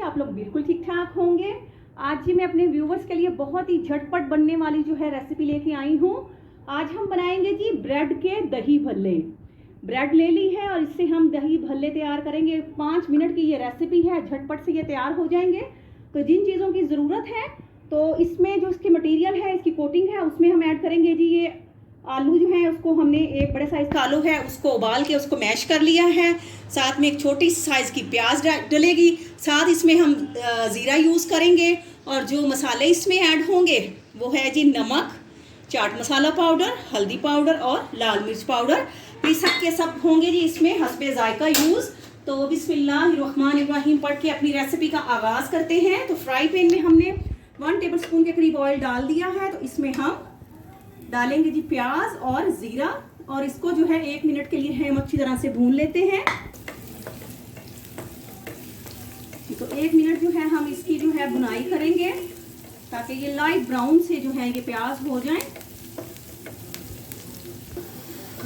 आप लोग बिल्कुल ठीक ठाक होंगे। आज जी मैं अपने व्यूवर्स के लिए बहुत ही झटपट बनने वाली जो है रेसिपी लेके आई हूँ। आज हम बनाएंगे जी ब्रेड के दही भल्ले। ब्रेड ले ली है और इससे हम दही भल्ले तैयार करेंगे। 5 मिनट की ये रेसिपी है, झटपट से ये तैयार हो जाएंगे। तो जिन चीज़ों की ज़रूरत है तो इसमें जो इसकी मटेरियल है, इसकी कोटिंग है, उसमें हम ऐड करेंगे जी ये आलू जो है उसको हमने एक बड़े साइज़ का आलू है उसको उबाल के उसको मैश कर लिया है। साथ में एक छोटी साइज़ की प्याज डलेगी। साथ इसमें हम ज़ीरा यूज़ करेंगे और जो मसाले इसमें ऐड होंगे वो है जी नमक, चाट मसाला पाउडर, हल्दी पाउडर और लाल मिर्च पाउडर। ये सब के सब होंगे जी इसमें हस्बे जायका यूज़। तो बिस्मिल्लाहिर्रहमानिर्रहीम पढ़ के अपनी रेसिपी का आगाज़ करते हैं। तो फ्राई पैन में हमने 1 टेबलस्पून के करीब ऑयल डाल दिया है। तो इसमें हम डालेंगे जी प्याज और ज़ीरा और इसको जो है 1 मिनट के लिए हम अच्छी तरह से भून लेते हैं। तो 1 मिनट जो है हम इसकी जो है बुनाई करेंगे ताकि ये लाइट ब्राउन से जो है ये प्याज हो जाए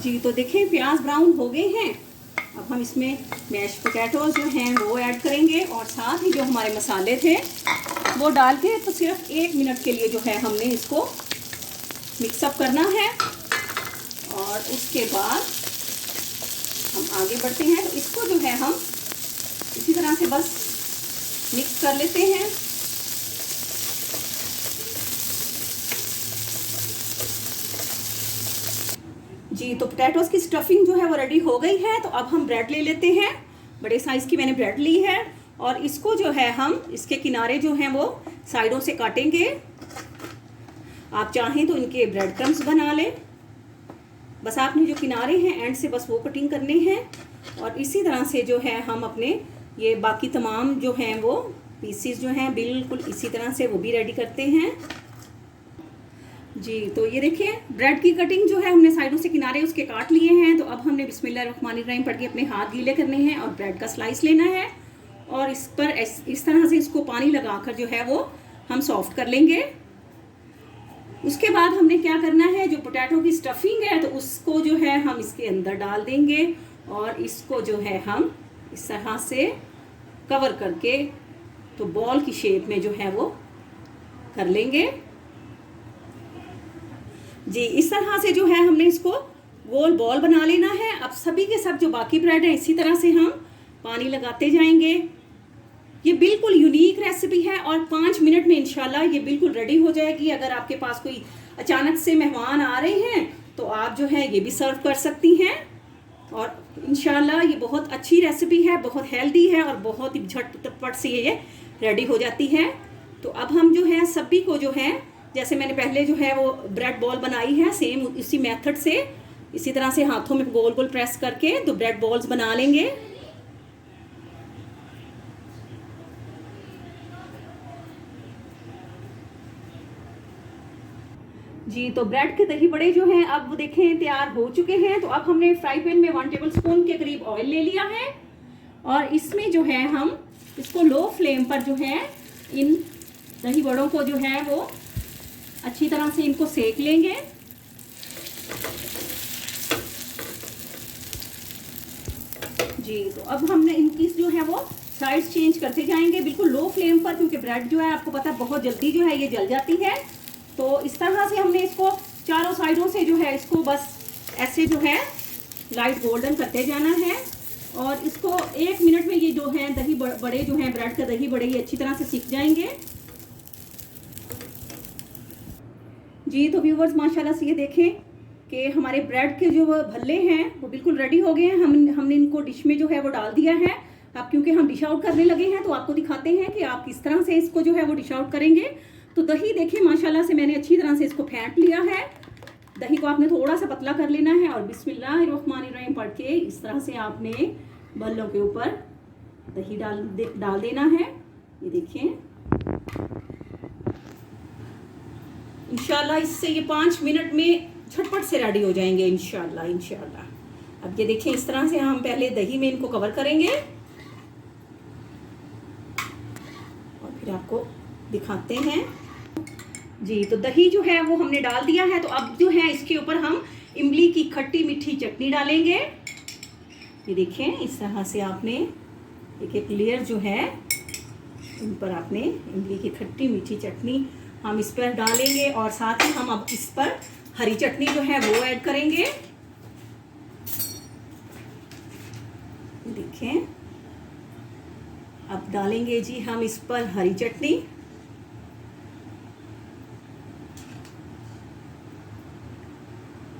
जी। तो देखें प्याज ब्राउन हो गए हैं। अब हम इसमें मैश पोटैटोज जो हैं वो ऐड करेंगे और साथ ही जो हमारे मसाले थे वो डाल के तो सिर्फ 1 मिनट के लिए जो है हमने इसको मिक्सअप करना है और उसके बाद हम आगे बढ़ते हैं। तो इसको जो है हम इसी तरह से बस मिक्स कर लेते हैं। जी तो पोटैटोज की स्टफिंग जो है वो रेडी हो गई है। तो अब हम ब्रेड ले लेते हैं। बड़े साइज़ की मैंने ब्रेड ली है और इसको जो है हम इसके किनारे जो हैं वो साइडों से काटेंगे। आप चाहें तो इनके ब्रेड क्रम्स बना लें। बस आपने जो किनारे हैं एंड से बस वो कटिंग करने हैं और इसी तरह से जो है हम अपने ये बाकी तमाम जो हैं वो पीसीस जो हैं बिल्कुल इसी तरह से वो भी रेडी करते हैं जी। तो ये देखिए ब्रेड की कटिंग जो है हमने साइडों से किनारे उसके काट लिए हैं। तो अब हमने बिस्मिल्लाहिर्रहमानिर्रहीम पढ़ के अपने हाथ गीले करने हैं और ब्रेड का स्लाइस लेना है और इस पर इस तरह से इसको पानी लगाकर जो है वो हम सॉफ्ट कर लेंगे। उसके बाद हमने क्या करना है, जो पोटैटो की स्टफिंग है तो उसको जो है हम इसके अंदर डाल देंगे और इसको जो है हम इस तरह से कवर करके तो बॉल की शेप में जो है वो कर लेंगे जी। इस तरह से जो है हमने इसको गोल बॉल बना लेना है। अब सभी के सब जो बाकी ब्रेड है इसी तरह से हम पानी लगाते जाएंगे। ये बिल्कुल यूनिक रेसिपी है और 5 मिनट में इंशाल्लाह ये बिल्कुल रेडी हो जाएगी। अगर आपके पास कोई अचानक से मेहमान आ रहे हैं तो आप जो है ये भी सर्व कर सकती हैं और इंशाल्लाह ये बहुत अच्छी रेसिपी है, बहुत हेल्दी है और बहुत ही झटपट से ये रेडी हो जाती है। तो अब हम जो है सभी को जो है जैसे मैंने पहले जो है वो ब्रेड बॉल बनाई है सेम इसी मेथड से इसी तरह से हाथों में गोल गोल प्रेस करके तो ब्रेड बॉल्स बना लेंगे जी। तो ब्रेड के दही बड़े जो हैं अब देखें तैयार हो चुके हैं। तो अब हमने फ्राई पैन में 1 टेबलस्पून के करीब ऑयल ले लिया है और इसमें जो है हम इसको लो फ्लेम पर जो है इन दही बड़ों को जो है वो अच्छी तरह से इनको सेक लेंगे जी। तो अब हमने इनकी जो है वो साइड्स चेंज करते जाएंगे बिल्कुल लो फ्लेम पर, क्योंकि ब्रेड जो है आपको पता है बहुत जल्दी जो है ये जल जाती है। तो इस तरह से हमने इसको चारों साइडों से जो है इसको बस ऐसे जो है लाइट गोल्डन करते जाना है और इसको 1 मिनट में ये जो है दही बड़े जो हैं ब्रेड का दही बड़े ये अच्छी तरह से सीख जाएंगे जी। तो व्यूवर्स माशाल्लाह से ये देखें कि हमारे ब्रेड के जो भल्ले हैं वो बिल्कुल रेडी हो गए हैं। हमने इनको डिश में जो है वो डाल दिया है। अब क्योंकि हम डिश आउट करने लगे हैं तो आपको दिखाते हैं कि आप किस तरह से इसको जो है वो डिश आउट करेंगे। तो दही देखिए माशाल्लाह से मैंने अच्छी तरह से इसको फेंट लिया है। दही को आपने थोड़ा सा पतला कर लेना है और बिस्मिल्लाहिर्रहमानिर्रहीम पढ़ के इस तरह से आपने भल्लों के ऊपर दही डाल देना है। ये देखिए इंशाल्लाह इससे ये 5 मिनट में झटपट से रेडी हो जाएंगे इंशाल्लाह। अब ये देखिए इस तरह से हम पहले दही में इनको कवर करेंगे और फिर आपको दिखाते हैं जी। तो दही जो है वो हमने डाल दिया है। तो अब जो है इसके ऊपर हम इमली की खट्टी मीठी चटनी डालेंगे। ये देखें इस तरह से आपने एक लेयर जो है इन पर आपने इमली की खट्टी मीठी चटनी हम इस पर डालेंगे और साथ ही हम अब इस पर हरी चटनी जो है वो ऐड करेंगे। देखें, अब डालेंगे जी हम इस पर हरी चटनी।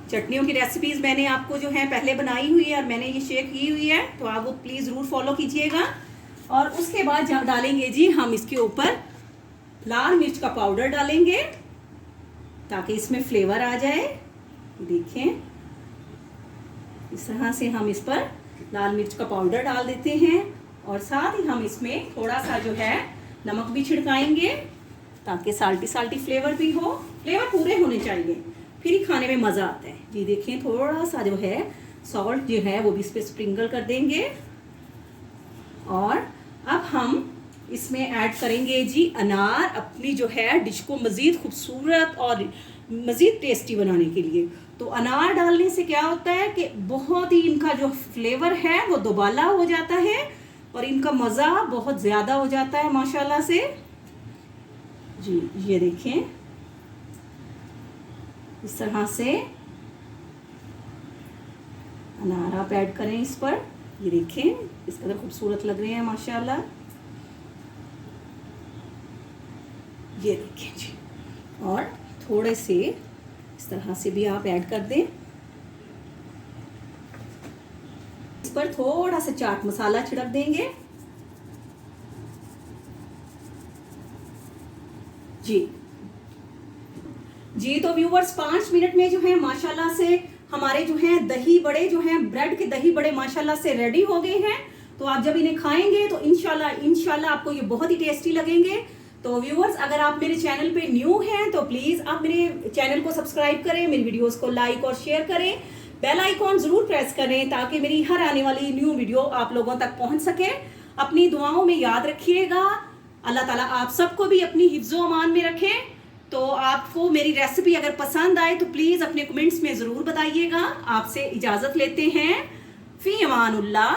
चटनियों की रेसिपीज मैंने आपको जो है पहले बनाई हुई है और मैंने ये शेयर की हुई है, तो आप वो प्लीज जरूर फॉलो कीजिएगा। और उसके बाद डालेंगे जी हम इसके ऊपर लाल मिर्च का पाउडर डालेंगे ताकि इसमें फ्लेवर आ जाए। देखें, इस तरह से हम इस पर लाल मिर्च का पाउडर डाल देते हैं और साथ ही हम इसमें थोड़ा सा जो है नमक भी छिड़काएंगे ताकि साल्टी साल्टी फ्लेवर भी हो। फ्लेवर पूरे होने चाहिए, फिर ही खाने में मज़ा आता है जी। देखें, थोड़ा सा जो है सॉल्ट जो है वो भी इस पर स्प्रिंकल कर देंगे और अब हम इसमें ऐड करेंगे जी अनार, अपनी जो है डिश को मज़ीद खूबसूरत और मज़ीद टेस्टी बनाने के लिए। तो अनार डालने से क्या होता है कि बहुत ही इनका जो फ्लेवर है वो दोबाला हो जाता है और इनका मज़ा बहुत ज़्यादा हो जाता है माशाल्लाह से जी। ये देखें, इस तरह से अनार आप ऐड करें इस पर। ये देखें, इस कदर खूबसूरत लग रहे हैं माशाल्लाह। ये देखें जी, और थोड़े से इस तरह से भी आप ऐड कर दें। इस पर थोड़ा सा चाट मसाला छिड़क देंगे जी। जी तो व्यूवर्स, 5 मिनट में जो है माशाल्लाह से हमारे जो हैं दही बड़े जो हैं ब्रेड के दही बड़े माशाल्लाह से रेडी हो गए हैं। तो आप जब इन्हें खाएंगे तो इंशाल्लाह आपको ये बहुत ही टेस्टी लगेंगे। तो व्यूवर्स, अगर आप मेरे चैनल पे न्यू हैं तो प्लीज़ आप मेरे चैनल को सब्सक्राइब करें, मेरी वीडियोस को लाइक और शेयर करें, बेल आइकॉन ज़रूर प्रेस करें ताकि मेरी हर आने वाली न्यू वीडियो आप लोगों तक पहुंच सके। अपनी दुआओं में याद रखिएगा। अल्लाह ताला आप सबको भी अपनी हिफ्ज़ो अमान में रखें। तो आपको मेरी रेसिपी अगर पसंद आए तो प्लीज़ अपने कमेंट्स में ज़रूर बताइएगा। आपसे इजाज़त लेते हैं। फ़ी अमानुल्लाह।